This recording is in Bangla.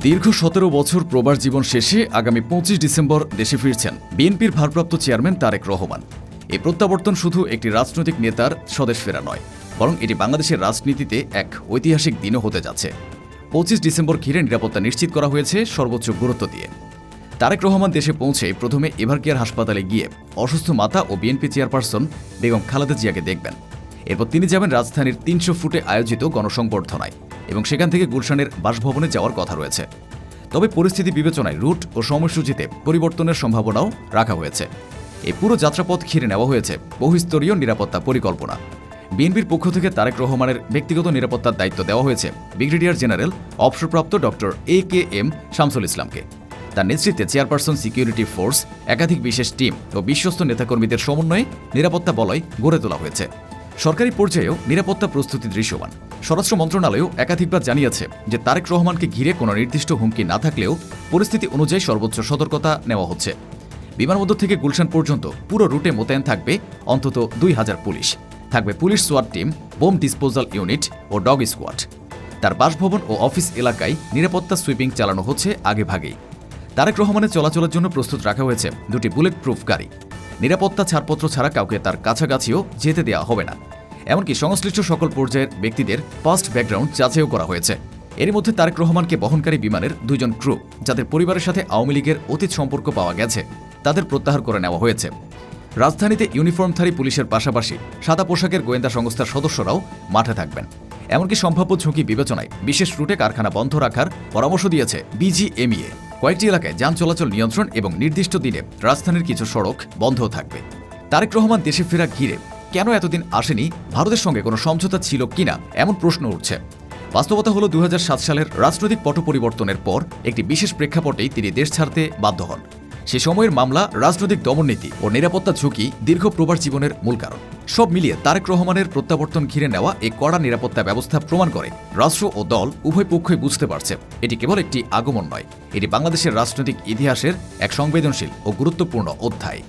দীর্ঘ ১৭ বছর প্রবাস জীবন শেষে আগামী ২৫ ডিসেম্বর দেশে ফিরছেন বিএনপির ভারপ্রাপ্ত চেয়ারম্যান তারেক রহমান। এই প্রত্যাবর্তন শুধু একটি রাজনৈতিক নেতার স্বদেশ ফেরা নয়, বরং এটি বাংলাদেশের রাজনীতিতে এক ঐতিহাসিক দিনও হতে যাচ্ছে। ২৫ ডিসেম্বর ঘিরে নিরাপত্তা নিশ্চিত করা হয়েছে সর্বোচ্চ গুরুত্ব দিয়ে। তারেক রহমান দেশে পৌঁছে প্রথমে এভারকেয়ার হাসপাতালে গিয়ে অসুস্থ মাতা ও বিএনপি চেয়ারপারসন বেগম খালেদা জিয়াকে দেখবেন। এরপর তিনি যাবেন রাজধানীর ৩০০ ফুটে আয়োজিত গণসংবর্ধনায় এবং সেখান থেকে গুলশানের বাসভবনে যাওয়ার কথা রয়েছে। তবে পরিস্থিতি বিবেচনায় রুট ও সময়সূচিতে পরিবর্তনের সম্ভাবনাও রাখা হয়েছে। এই পুরো যাত্রাপথ ঘিরে নেওয়া হয়েছে বহুস্তরীয় নিরাপত্তা পরিকল্পনা। বিএনপির পক্ষ থেকে তারেক রহমানের ব্যক্তিগত নিরাপত্তার দায়িত্ব দেওয়া হয়েছে ব্রিগেডিয়ার জেনারেল অবসরপ্রাপ্ত ডক্টর AKM শামসুল ইসলামকে। তার নেতৃত্বে চেয়ারপারসন সিকিউরিটি ফোর্স, একাধিক বিশেষ টিম ও বিশ্বস্ত নেতাকর্মীদের সমন্বয়ে নিরাপত্তা বলয় গড়ে তোলা হয়েছে। সরকারি পর্যায়েও নিরাপত্তা প্রস্তুতি দৃশ্যমান। স্বরাষ্ট্র মন্ত্রণালয়ও একাধিকবার জানিয়েছে যে তারেক রহমানকে ঘিরে কোনো নির্দিষ্ট হুমকি না থাকলেও পরিস্থিতি অনুযায়ী সর্বোচ্চ সতর্কতা নেওয়া হচ্ছে। বিমানবন্দর থেকে গুলশান পর্যন্ত পুরো রুটে মোতায়েন থাকবে অন্তত ২,০০০ পুলিশ। থাকবে পুলিশ সোয়াট টিম, বোম ডিসপোজাল ইউনিট ও ডগ স্কোয়াড। তার বাসভবন ও অফিস এলাকায় নিরাপত্তা সুইপিং চালানো হচ্ছে আগেভাগেই। তারেক রহমানের চলাচলের জন্য প্রস্তুত রাখা হয়েছে ২টি বুলেট প্রুফ গাড়ি। নিরাপত্তা ছাড়পত্র ছাড়া কাউকে তার কাছাকাছিও যেতে দেওয়া হবে না। এমনকি সংশ্লিষ্ট সকল পর্যায়ের ব্যক্তিদের পাস্ট ব্যাকগ্রাউন্ড যাচাইও করা হয়েছে। এর মধ্যে তারেক রহমানকে বহনকারী বিমানের ২ জন ক্রু, যাদের পরিবারের সাথে আওয়ামী লীগের অতীত সম্পর্ক পাওয়া গেছে, তাদের প্রত্যাহার করে নেওয়া হয়েছে। রাজধানীতে ইউনিফর্মধারী পুলিশের পাশাপাশি সাদা পোশাকের গোয়েন্দা সংস্থার সদস্যরাও মাঠে থাকবেন। এমনকি সম্ভাব্য ঝুঁকি বিবেচনায় বিশেষ রুটে কারখানা বন্ধ রাখার পরামর্শ দিয়েছে BGMEA। কয়েকটি এলাকায় যান চলাচল নিয়ন্ত্রণ এবং নির্দিষ্ট দিনে রাজধানীর কিছু সড়ক বন্ধও থাকবে। তারেক রহমান দেশে ফেরা ঘিরে কেন এতদিন আসেনি, ভারতের সঙ্গে কোনো সমঝোতা ছিল কিনা, এমন প্রশ্ন উঠছে। বাস্তবতা হলো ২০০৭ সালের রাজনৈতিক পট পরিবর্তনের পর একটি বিশেষ প্রেক্ষাপটেই তিনি দেশ ছাড়তে বাধ্য হন। সে সময়ের মামলা, রাজনৈতিক দমননীতি ও নিরাপত্তা ঝুঁকি দীর্ঘ প্রবাস জীবনের মূল কারণ। সব মিলিয়ে তারেক রহমানের প্রত্যাবর্তন ঘিরে নেওয়া এই কড়া নিরাপত্তা ব্যবস্থা প্রমাণ করে রাষ্ট্র ও দল উভয় পক্ষই বুঝতে পারছে এটি কেবল একটি আগমন নয়, এটি বাংলাদেশের রাজনৈতিক ইতিহাসের এক সংবেদনশীল ও গুরুত্বপূর্ণ অধ্যায়।